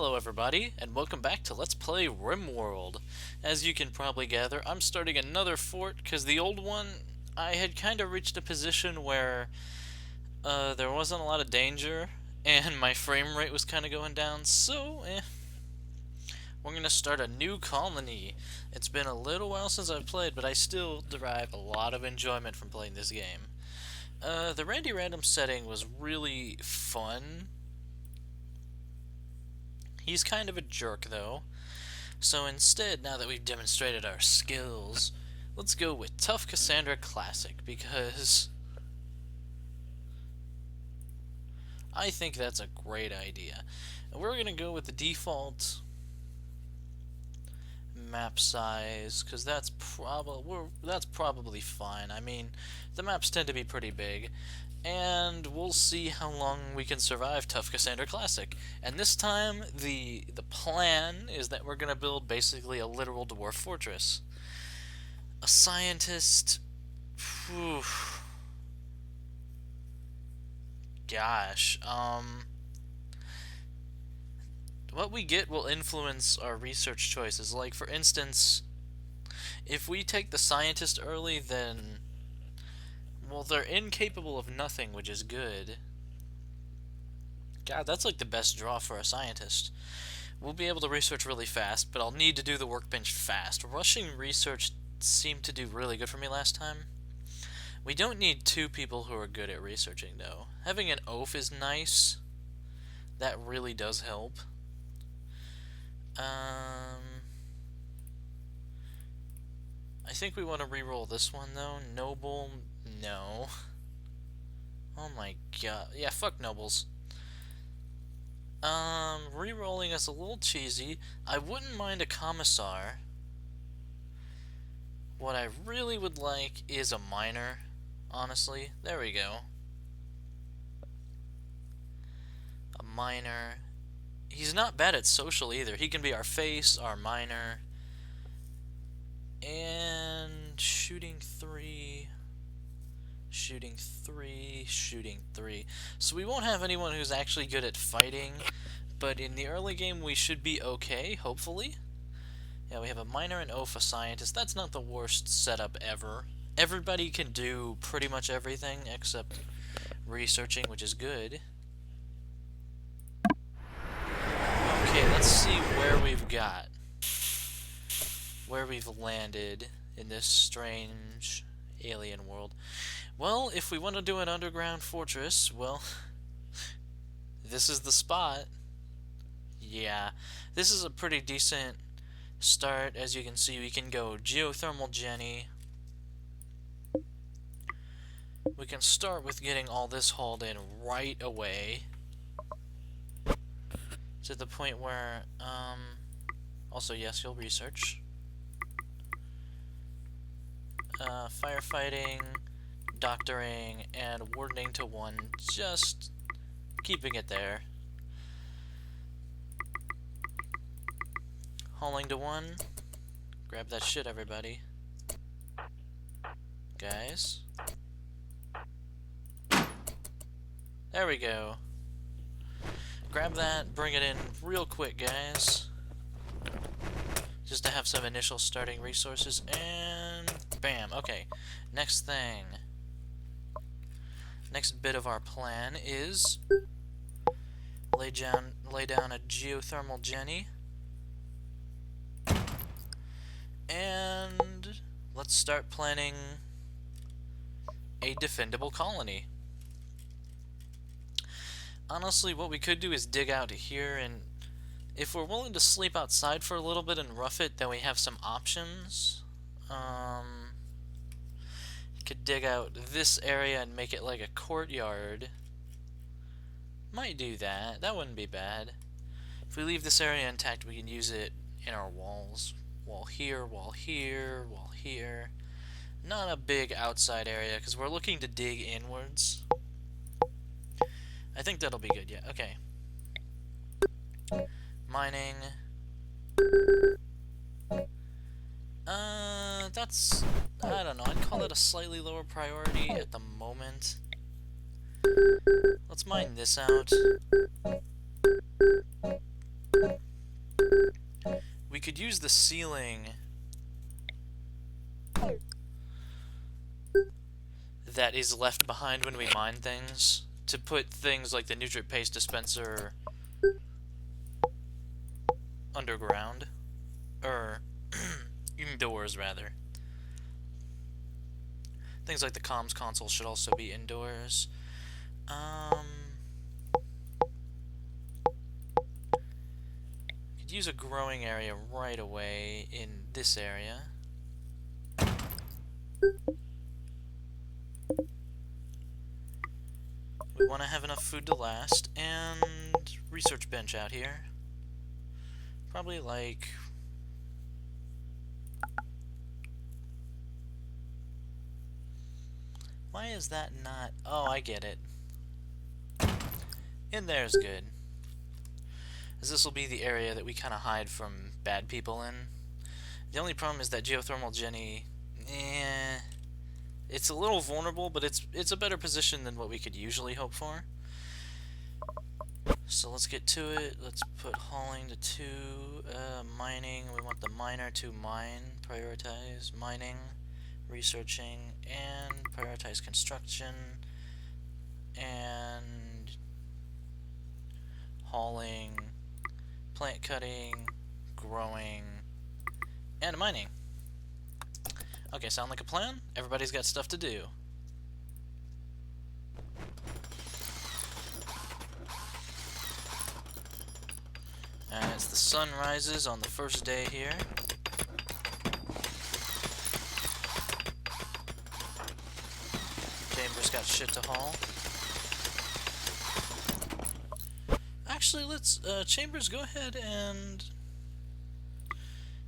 Hello everybody, and welcome back to Let's Play Rimworld. As you can probably gather, I'm starting another fort, because the old one, I had kind of reached a position where there wasn't a lot of danger, and my frame rate was kind of going down, so, we're going to start a new colony. It's been a little while since I've played, but I still derive a lot of enjoyment from playing this game. The Randy Random setting was really fun. He's kind of a jerk, though. So instead, now that we've demonstrated our skills, let's go with Tough Cassandra Classic, because I think that's a great idea. And we're going to go with the default map size, because that's probably fine. I mean, the maps tend to be pretty big. And we'll see how long we can survive Tough Cassandra Classic. And this time, the plan is that we're going to build basically a literal dwarf fortress. A scientist... Whew. Gosh, what we get will influence our research choices. Like, for instance, if we take the scientist early, then... well, they're incapable of nothing, which is good. God, that's like the best draw for a scientist. We'll be able to research really fast, but I'll need to do the workbench fast. Rushing research seemed to do really good for me last time. We don't need two people who are good at researching, though. Having an oaf is nice. That really does help. I think we want to re-roll this one, though. Noble... no. Oh my god. Yeah, fuck nobles. Re-rolling is a little cheesy. I wouldn't mind a commissar. What I really would like is a miner, honestly. There we go. A miner. He's not bad at social either. He can be our face, our miner. And shooting 3... shooting 3, shooting 3. So we won't have anyone who's actually good at fighting, but in the early game we should be okay, hopefully. Yeah, we have a miner and oaf, a scientist. That's not the worst setup ever. Everybody can do pretty much everything except researching, which is good. Okay, let's see where we've got. Where we've landed in this strange alien world. Well, if we want to do an underground fortress, well, this is the spot. Yeah, this is a pretty decent start. As you can see, we can go geothermal Jenny. We can start with getting all this hauled in right away. To the point where, also, yes, you'll research. Firefighting, doctoring, and wardening to 1, just keeping it there. Hauling to 1, grab that shit, everybody. Guys. There we go. Grab that, bring it in real quick, guys. Just to have some initial starting resources, and bam. Okay, next thing. Next bit of our plan is lay down a geothermal Jenny, and let's start planning a defendable colony. Honestly, what we could do is dig out here, and if we're willing to sleep outside for a little bit and rough it, then we have some options. Could dig out this area and make it like a courtyard. Might do that. That wouldn't be bad. If we leave this area intact, we can use it in our walls. Wall here, wall here, wall here. Not a big outside area, because we're looking to dig inwards. I think that'll be good, yeah. Okay. Mining. That's... I don't know, I'd call it a slightly lower priority at the moment. Let's mine this out. could use the ceiling that is left behind when we mine things to put things like the nutrient paste dispenser underground. Or indoors, rather. Things like the comms console should also be indoors. Could use a growing area right away in this area. We want to have enough food to last, and research bench out here. Probably like... Why is that not... Oh, I get it. In there's good. As this will be the area that we kind of hide from bad people in. The only problem is that geothermal Jenny... it's a little vulnerable, but it's a better position than what we could usually hope for. So let's get to it. Let's put hauling to 2. Mining, we want the miner to mine. Prioritize mining. Researching, and prioritize construction, and hauling, plant cutting, growing, and mining. Okay, sound like a plan? Everybody's got stuff to do. And it's the sun rises on the first day here. Chambers got shit to haul. Actually, let's, Chambers, go ahead and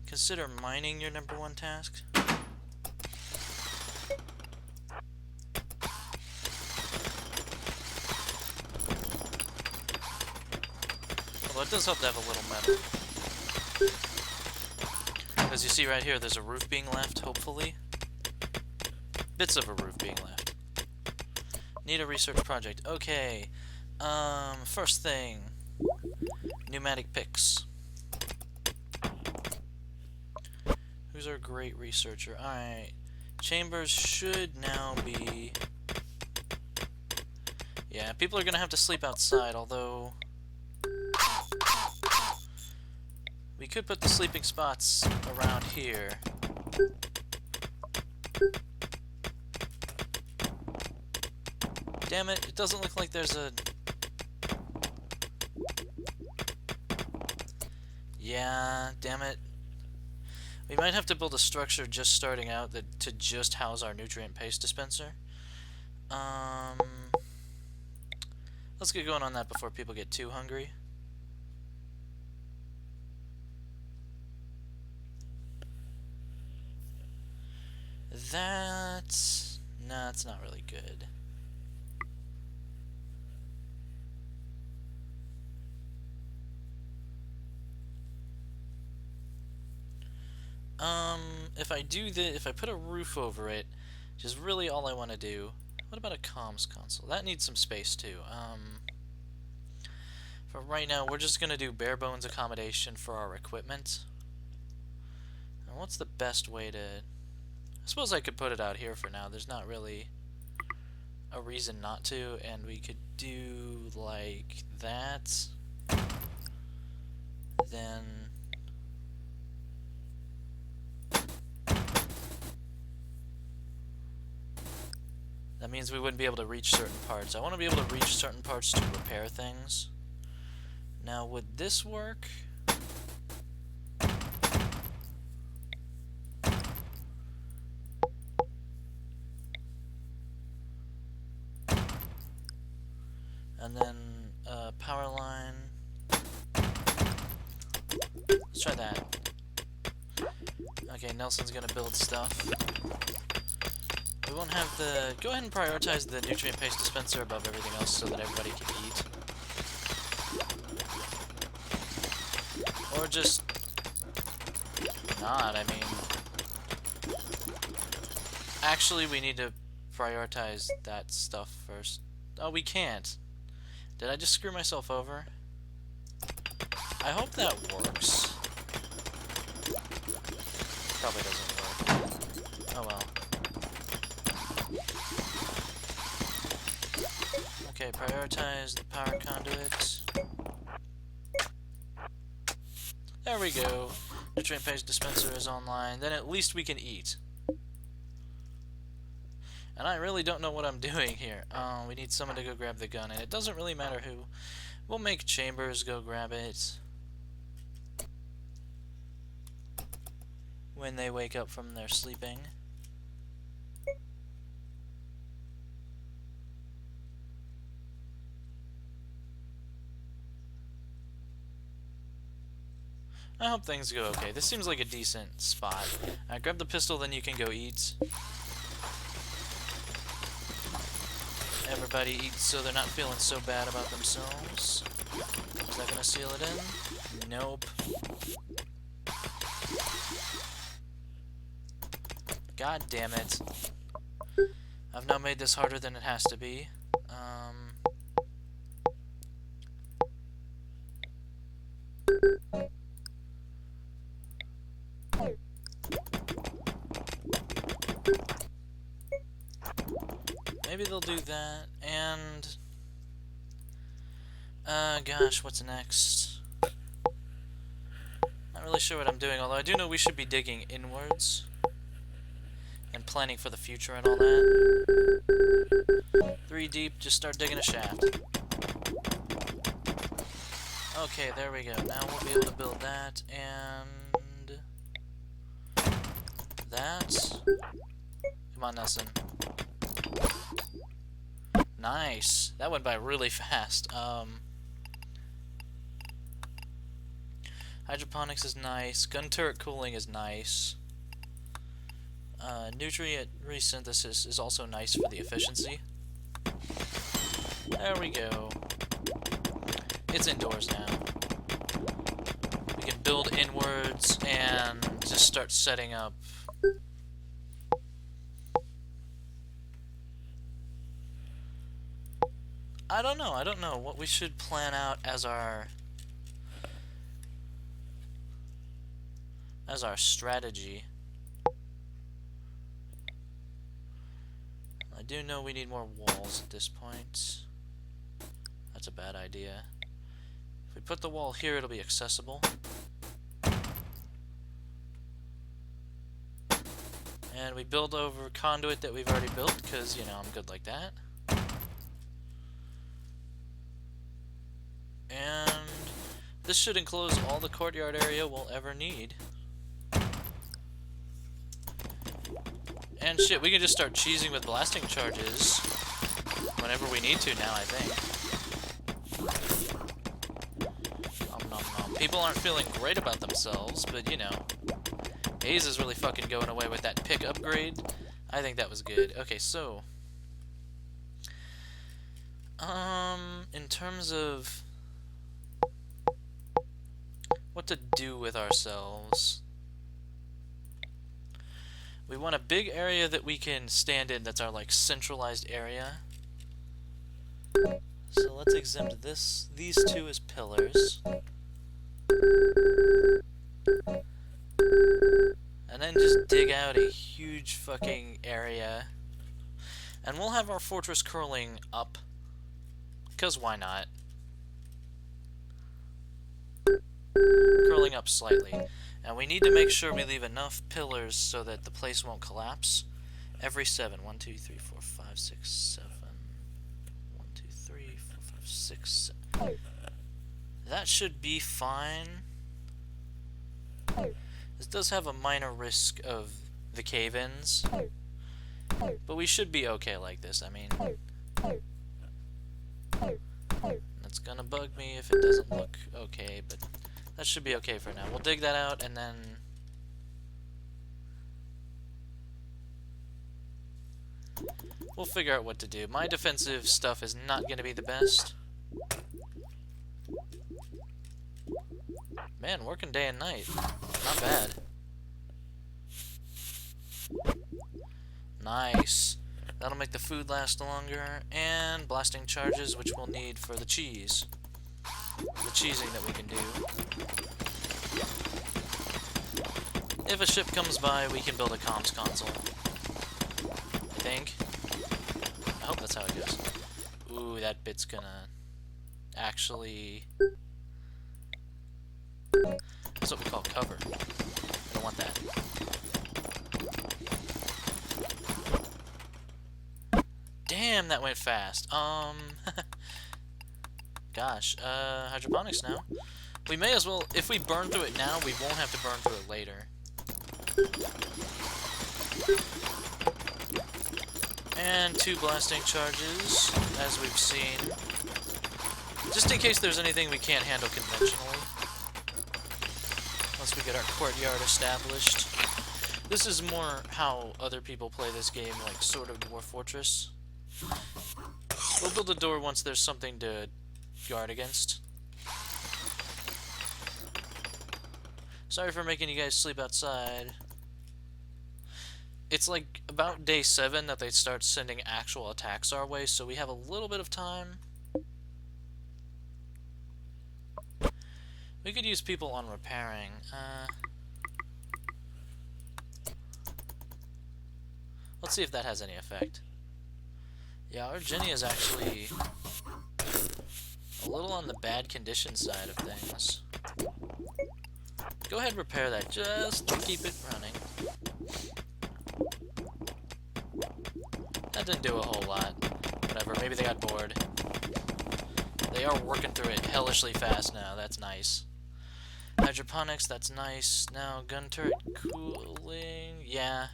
consider mining your #1 task. Although it does help to have a little metal. As you see right here, there's a roof being left, hopefully. Bits of a roof being left. Need a research project. Okay. First thing. Pneumatic picks. Who's our great researcher? Alright. Chambers should now be... Yeah, people are gonna have to sleep outside, although... We could put the sleeping spots around here. Damn it, it doesn't look like there's a... Yeah, damn it. We might have to build a structure just starting out that to just house our nutrient paste dispenser. Let's get going on that before people get too hungry. That's... Nah, it's not really good. If I do if I put a roof over it, which is really all I want to do. What about a comms console? That needs some space too. For right now, we're just gonna do bare bones accommodation for our equipment. And what's the best way to... I suppose I could put it out here for now. There's not really a reason not to, and we could do like that. Then... That means we wouldn't be able to reach certain parts. I want to be able to reach certain parts to repair things. Now, would this work? And then, power line. Let's try that. Okay, Nelson's gonna build stuff. We won't have the... Go ahead and prioritize the nutrient paste dispenser above everything else so that everybody can eat. Or just... not, I mean... Actually, we need to prioritize that stuff first. Oh, we can't. Did I just screw myself over? I hope that works. probably doesn't work. Oh well. Okay, prioritize the power conduit. There we go. Nutrient paste dispenser is online. Then at least we can eat. And I really don't know what I'm doing here. We need someone to go grab the gun, and it doesn't really matter who. We'll make Chambers go grab it when they wake up from their sleeping. I hope things go okay. This seems like a decent spot. Grab the pistol, then you can go eat. Everybody eats so they're not feeling so bad about themselves. Is that gonna seal it in? Nope. God damn it. I've now made this harder than it has to be. Maybe they'll do that, and... gosh, what's next? Not really sure what I'm doing, although I do know we should be digging inwards. And planning for the future and all that. 3 deep, just start digging a shaft. Okay, there we go. Now we'll be able to build that, and... that. Come on, Nelson. Nice. That went by really fast. Hydroponics is nice. Gun turret cooling is nice. Nutrient resynthesis is also nice for the efficiency. There we go. It's indoors now. We can build inwards and just start setting up. I don't know what we should plan out as our strategy. I do know we need more walls at this point. That's a bad idea. If we put the wall here, it'll be accessible. And we build over conduit that we've already built, because, you know, I'm good like that. And this should enclose all the courtyard area we'll ever need. And shit, we can just start cheesing with blasting charges whenever we need to now, I think. Nom nom nom. People aren't feeling great about themselves, but you know. Haze is really fucking going away with that pick upgrade. I think that was good. Okay, so... in terms of... what to do with ourselves... we want a big area that we can stand in that's our, like, centralized area. So let's exempt these two as pillars. And then just dig out a huge fucking area. And we'll have our fortress curling up. Because why not? Curling up slightly. And we need to make sure we leave enough pillars so that the place won't collapse. Every 7. 1, 2, 3, 4, 5, 6, 7. 1, 2, 3, 4, 5, 6, 7. That should be fine. This does have a minor risk of the cave-ins. But we should be okay like this, I mean. That's gonna bug me if it doesn't look okay, but... that should be okay for now. We'll dig that out and then... we'll figure out what to do. My defensive stuff is not going to be the best. Man, working day and night. Not bad. Nice. That'll make the food last longer. And blasting charges, which we'll need for the cheese. The cheesing that we can do. If a ship comes by, we can build a comms console. I think. I hope that's how it goes. Ooh, that bit's gonna actually... That's what we call cover. I don't want that. Damn, that went fast. Gosh, hydroponics now. We may as well, if we burn through it now, we won't have to burn through it later. And 2 blasting charges, as we've seen. Just in case there's anything we can't handle conventionally. Once we get our courtyard established. This is more how other people play this game, like sort of Dwarf Fortress. We'll build a door once there's something to guard against. Sorry for making you guys sleep outside. It's like about day 7 that they start sending actual attacks our way, so we have a little bit of time. We could use people on repairing. Let's see if that has any effect. Yeah, our Jenny is actually a little on the bad condition side of things. Go ahead and repair that, just to keep it running. That didn't do a whole lot. Whatever, maybe they got bored. They are working through it hellishly fast now, that's nice. Hydroponics, that's nice. Now, gun turret cooling, yeah.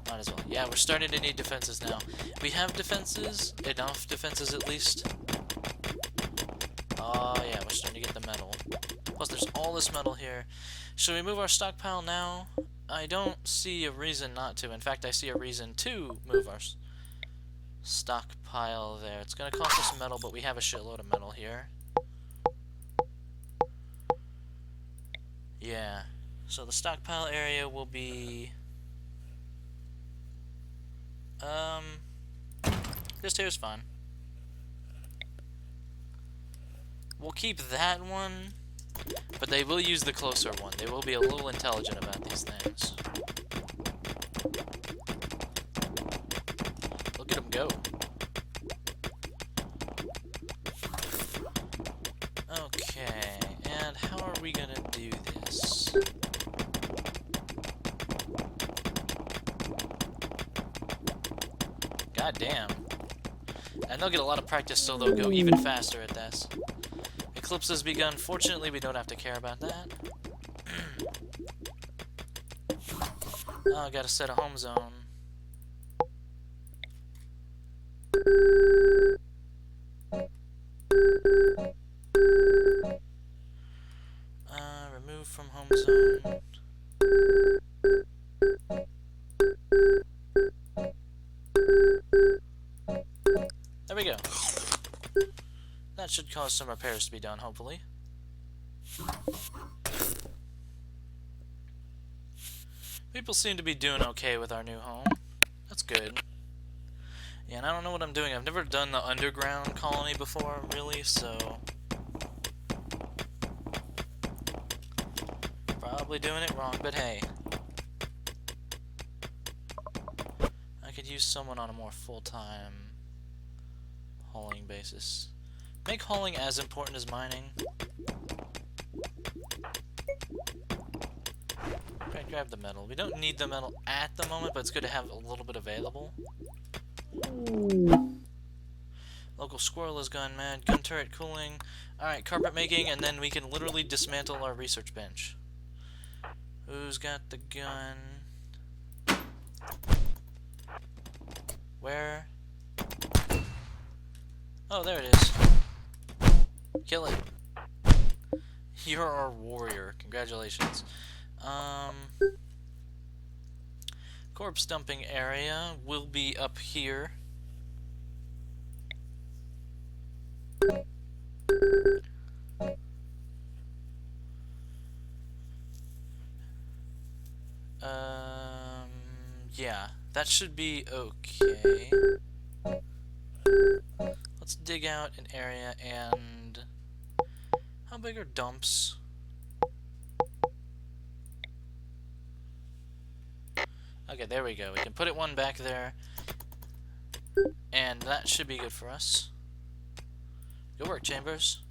Might as well. Yeah, we're starting to need defenses now. We have defenses, enough defenses at least. Oh yeah, we're starting to get the metal. Plus there's all this metal here. Should we move our stockpile now? I don't see a reason not to. In fact, I see a reason to move our stockpile there. It's going to cost us metal, but we have a shitload of metal here. Yeah. So the stockpile area will be... This here's fine. We'll keep that one, but they will use the closer one. They will be a little intelligent about these things. Look at them go. Okay, and how are we gonna do this? God damn. And they'll get a lot of practice, so they'll go even faster at this. Eclipse has begun. Fortunately, we don't have to care about that. Oh, gotta set a home zone. Remove from home zone. There we go. That should cause some repairs to be done, hopefully. People seem to be doing okay with our new home. That's good. Yeah, and I don't know what I'm doing. I've never done the underground colony before, really, so... Probably doing it wrong, but hey. I could use someone on a more full-time hauling basis. Make hauling as important as mining. Okay, grab the metal. We don't need the metal at the moment, but it's good to have a little bit available. Local squirrel has gone mad. Gun turret cooling. Alright, carpet making, and then we can literally dismantle our research bench. Who's got the gun? Where? Oh, there it is. Kill it. You're our warrior. Congratulations. Corpse dumping area will be up here. Yeah, that should be okay. Let's dig out an area and... How big are dumps? Okay, there we go. We can put it one back there. And that should be good for us. Good work, Chambers.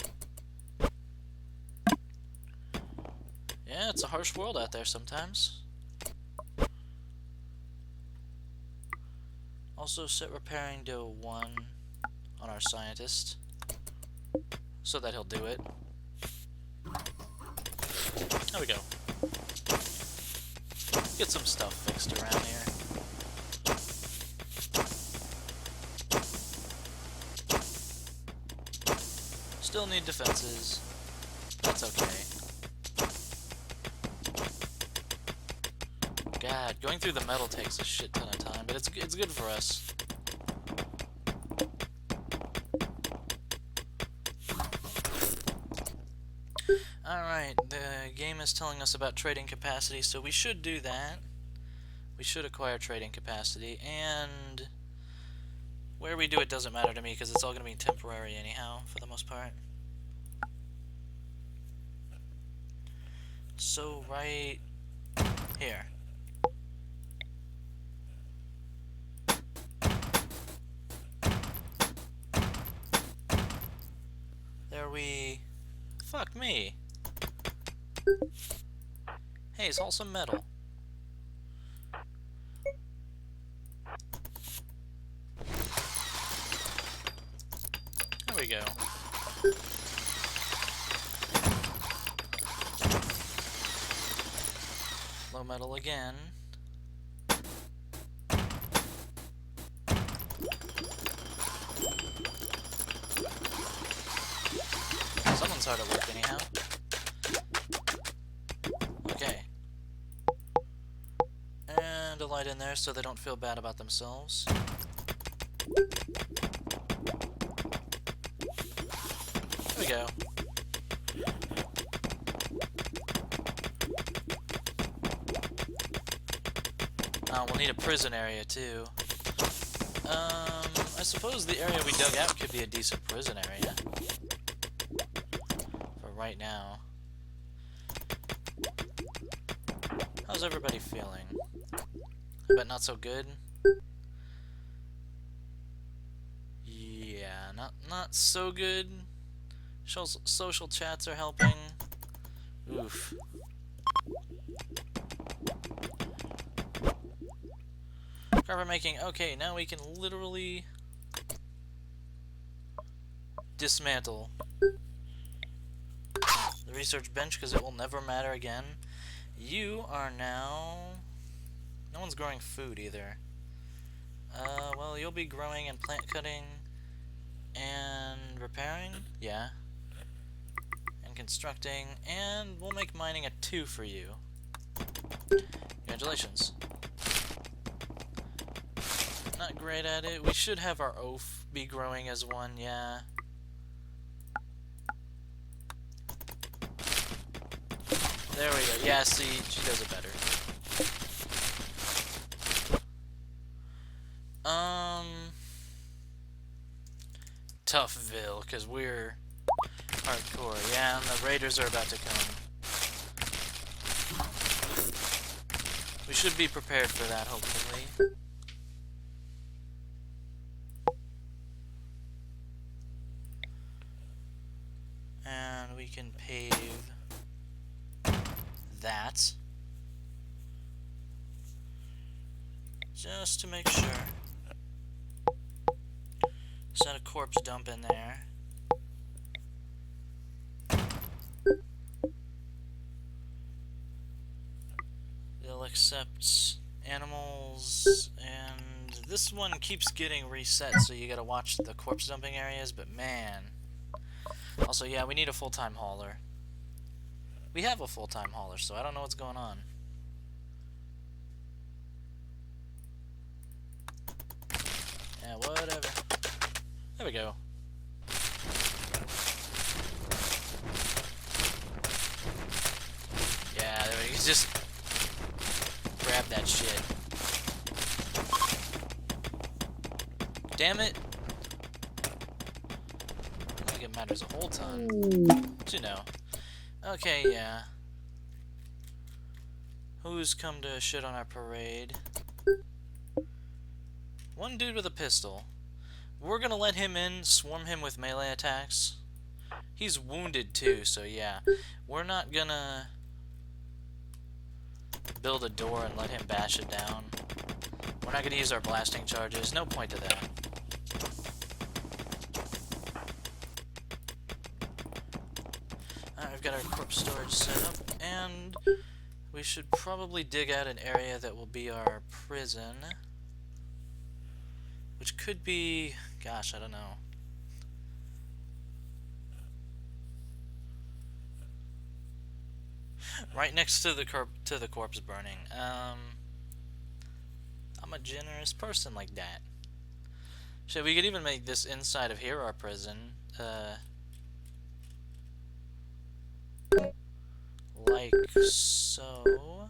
Yeah, it's a harsh world out there sometimes. Also set repairing to 1 on our scientist, so that he'll do it. There we go. Get some stuff fixed around here. Still need defenses. That's okay. God, going through the metal takes a shit ton of time, but it's good for us. Alright, the game is telling us about trading capacity, so we should do that. We should acquire trading capacity, and where we do it doesn't matter to me, because it's all going to be temporary anyhow, for the most part. So, right here. There we... Fuck me! Hey, it's all some metal. There we go. Low metal again. Someone's hard at work anyhow. Okay. And a light in there so they don't feel bad about themselves. There we go. We'll need a prison area too. I suppose the area we dug out could be a decent prison area. For right now. How's everybody feeling? I bet not so good. Yeah, not so good. Social chats are helping. Oof. Carpet making. Okay, now we can literally dismantle the research bench because it will never matter again. You are now... No one's growing food either. Well, you'll be growing and plant cutting and repairing. Yeah. And constructing. And we'll make mining a 2 for you. Congratulations. Not great at it. We should have our oaf be growing as 1, yeah. There we go. Yeah, see, she does it better. Toughville, because we're hardcore. Yeah, and the raiders are about to come. We should be prepared for that, hopefully. And we can pave that. Just to make sure. Set a corpse dump in there. They'll accept animals, and this one keeps getting reset, so you gotta watch the corpse dumping areas, but man. Also, yeah, we need a full-time hauler. We have a full-time hauler, so I don't know what's going on. Yeah, whatever. There we go. Yeah, there we go. Just grab that shit. Damn it. I think it matters a whole ton. But you know. Okay, yeah. Who's come to shit on our parade? One dude with a pistol. We're gonna let him in, swarm him with melee attacks. He's wounded too, so yeah. We're not gonna build a door and let him bash it down. We're not gonna use our blasting charges. No point to that. Alright, we've got our corpse storage set up, and we should probably dig out an area that will be our prison. Which could be... gosh, I don't know. Right next to the corpse burning. I'm a generous person like that. Shit, we could even make this inside of here our prison. Like so.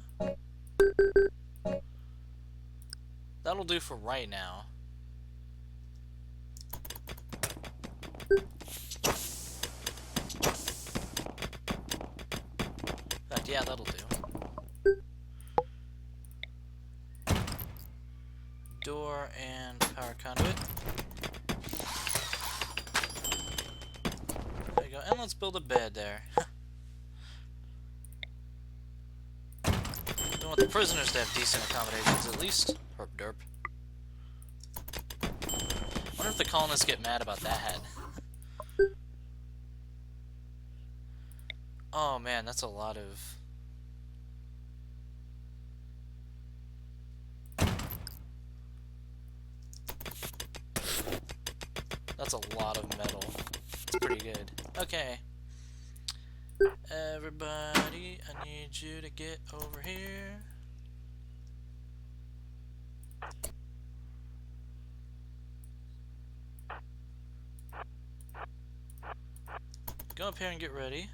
That'll do for right now. Yeah, that'll do. Door and power conduit. There you go. And let's build a bed there. We want the prisoners to have decent accommodations at least. Herp derp. Wonder if the colonists get mad about that. Oh man, that's a lot of... That's a lot of metal. It's pretty good. Okay. Everybody, I need you to get over here. Go up here and get ready.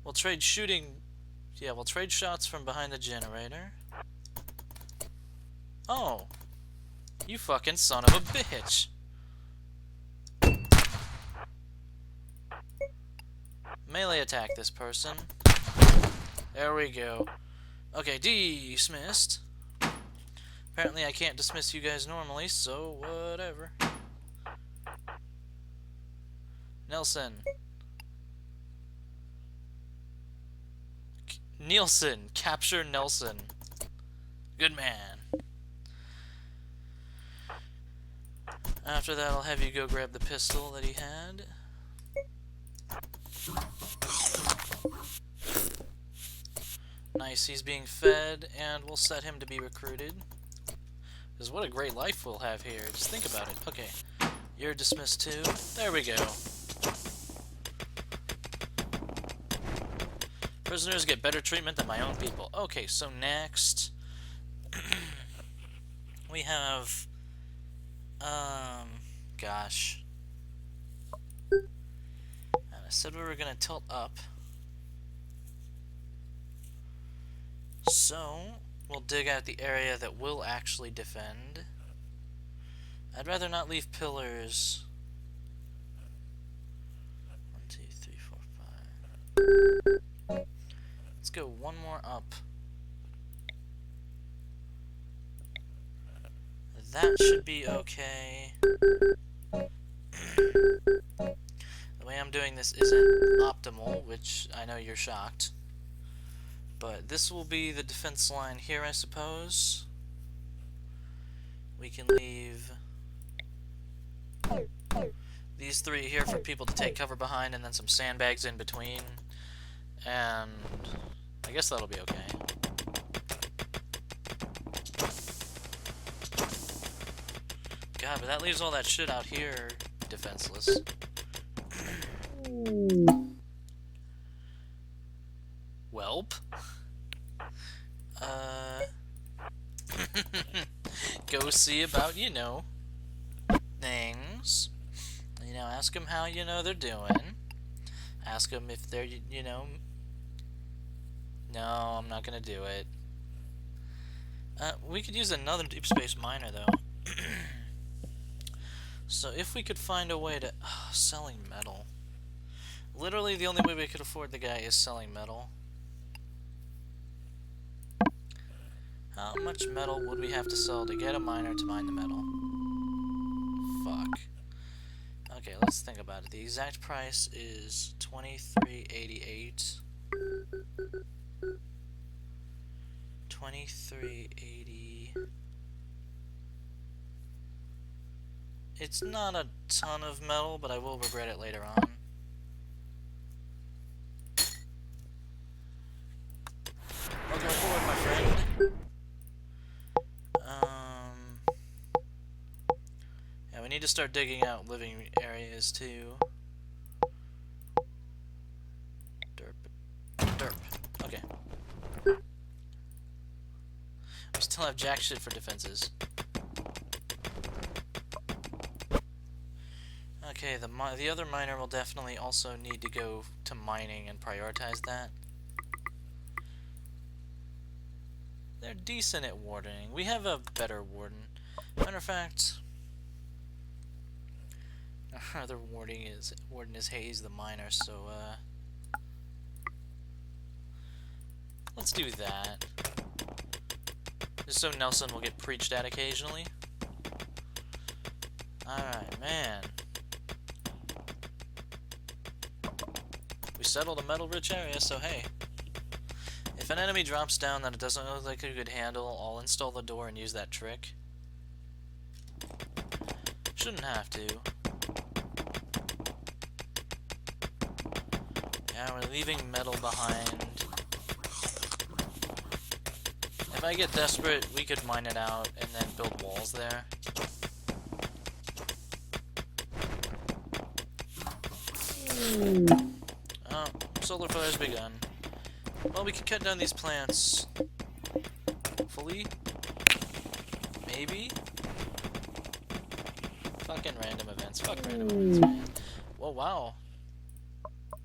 We'll trade shooting... Yeah, we'll trade shots from behind the generator. Oh! You fucking son of a bitch! Melee attack this person. There we go. Okay, dismissed. Apparently I can't dismiss you guys normally, so whatever. Nelson. Nielsen. Capture Nelson. Good man. After that, I'll have you go grab the pistol that he had. Nice, he's being fed, and we'll set him to be recruited. Because what a great life we'll have here. Just think about it. Okay, you're dismissed too. There we go. Prisoners get better treatment than my own people. Okay, so next... we have... gosh. I said we were gonna tilt up. So, we'll dig out the area that will actually defend. I'd rather not leave pillars. 1, 2, 3, 4, 5. Let's go one more up. That should be okay. The way I'm doing this isn't optimal, which I know you're shocked. But this will be the defense line here, I suppose. We can leave these three here for people to take cover behind, and then some sandbags in between. And I guess that'll be okay. God, but that leaves all that shit out here defenseless. Welp. Go see about, you know, things. You know, ask them how, you know, they're doing. Ask them if they're, you know... No, I'm not gonna do it. We could use another deep space miner, though. So if we could find a way to... selling metal. Literally, the only way we could afford the guy is selling metal. How much metal would we have to sell to get a miner to mine the metal? Fuck. Okay, let's think about it. The exact price is $23.88. 23.80. It's not a ton of metal, but I will regret it later on. Welcome aboard, my friend. Yeah, we need to start digging out living areas too. Derp. Derp. Okay. We still have jack shit for defenses. Okay, the other miner will definitely also need to go to mining and prioritize that. They're decent at wardening. We have a better warden. Matter of fact, our other warden is Hayes the miner, so let's do that. Just so Nelson will get preached at occasionally. Alright, man. We settled a metal-rich area, so hey. If an enemy drops down that it doesn't look like it could handle, I'll install the door and use that trick. Shouldn't have to. Yeah, we're leaving metal behind. If I get desperate, we could mine it out and then build walls there. Oh, solar fire's begun. Well, we can cut down these plants. Hopefully. Maybe. Fucking random events. Fuck random events, man. Whoa, wow.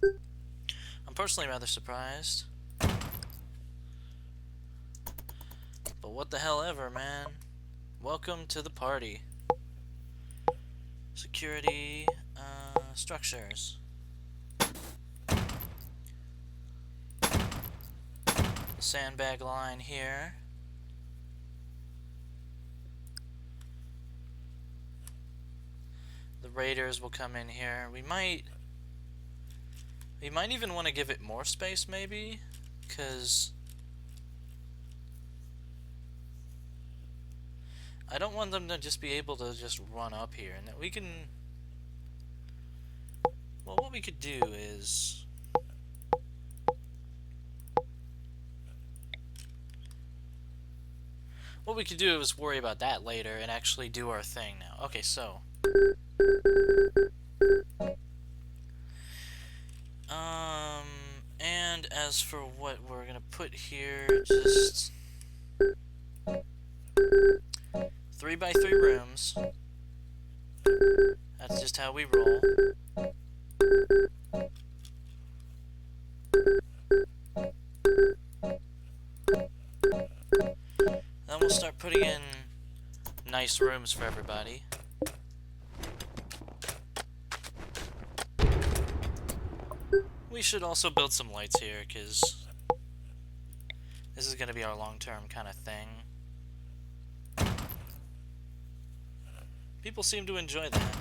I'm personally rather surprised. But what the hell ever, man. Welcome to the party. Security, structures. The sandbag line here. The raiders will come in here. We might even want to give it more space, maybe, because I don't want them to just be able to just run up here, and that we can. Well, what we could do is worry about that later and actually do our thing now. Okay, so and as for what we're gonna put here, just 3x3 rooms. That's just how we roll. Then we'll start putting in nice rooms for everybody. We should also build some lights here, because this is going to be our long-term kind of thing. People seem to enjoy that.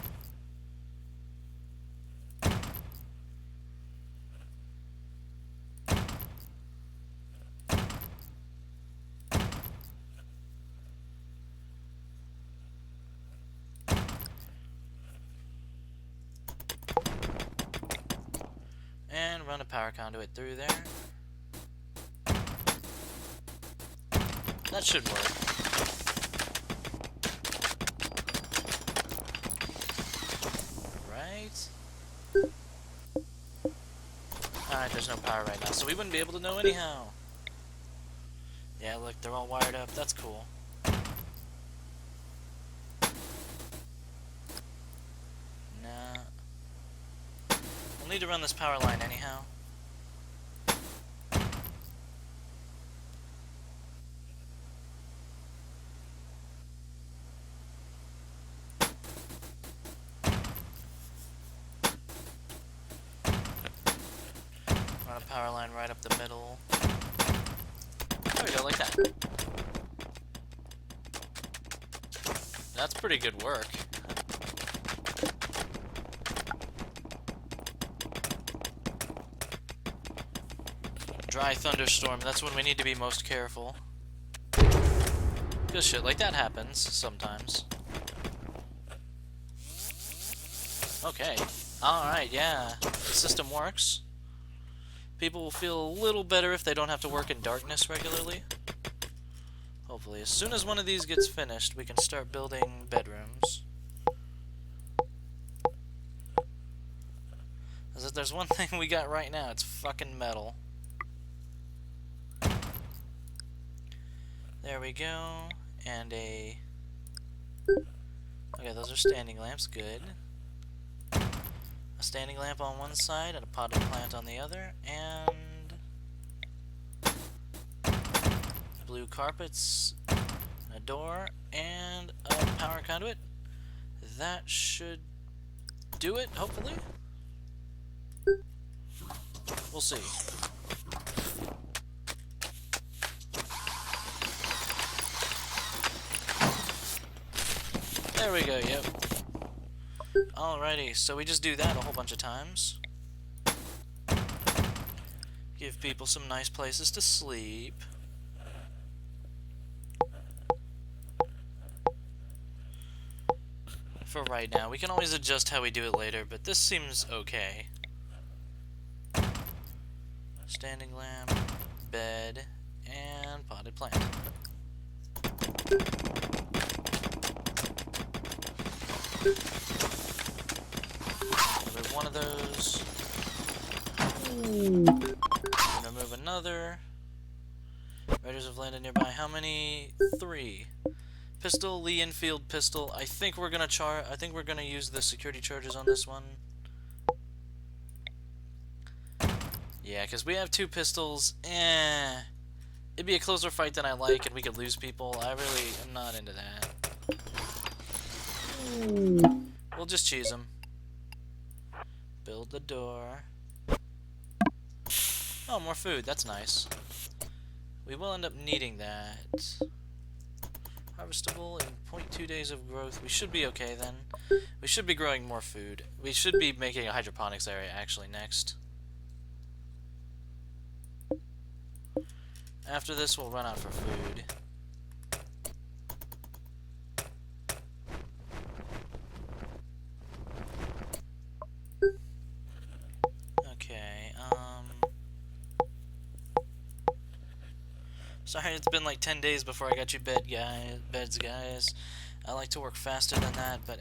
And run a power conduit through there. That should work. Right? Alright, there's no power right now, so we wouldn't be able to know anyhow. Yeah, look, they're all wired up. That's cool. Nah. We'll need to run this power line anyhow. Run a power line right up the middle. There we go, like that. That's pretty good work. Dry thunderstorm, that's when we need to be most careful. Because shit like that happens sometimes. Okay. Alright, yeah. The system works. People will feel a little better if they don't have to work in darkness regularly. Hopefully. As soon as one of these gets finished, we can start building bedrooms. If there's one thing we got right now, it's fucking metal. There we go. And a... Okay, those are standing lamps. Good. A standing lamp on one side and a potted plant on the other. And... blue carpets. A door. And a power conduit. That should do it, hopefully. We'll see. There we go, yep. Alrighty, so we just do that a whole bunch of times. Give people some nice places to sleep. For right now. We can always adjust how we do it later, but this seems okay. Standing lamp, bed, and potted plant. Remove one of those. Remove another. Raiders have landed nearby. How many? 3. Pistol, Lee Enfield pistol. I think we're gonna use the security charges on this one. Yeah, because we have 2 pistols. It'd be a closer fight than I like, and we could lose people. I really am not into that. We'll just cheese them. Build the door. Oh, more food. That's nice. We will end up needing that. Harvestable in 0.2 days of growth. We should be okay then. We should be growing more food. We should be making a hydroponics area actually next. After this, we'll run out for food. Okay, sorry, it's been like 10 days before I got you beds, guys. I like to work faster than that, but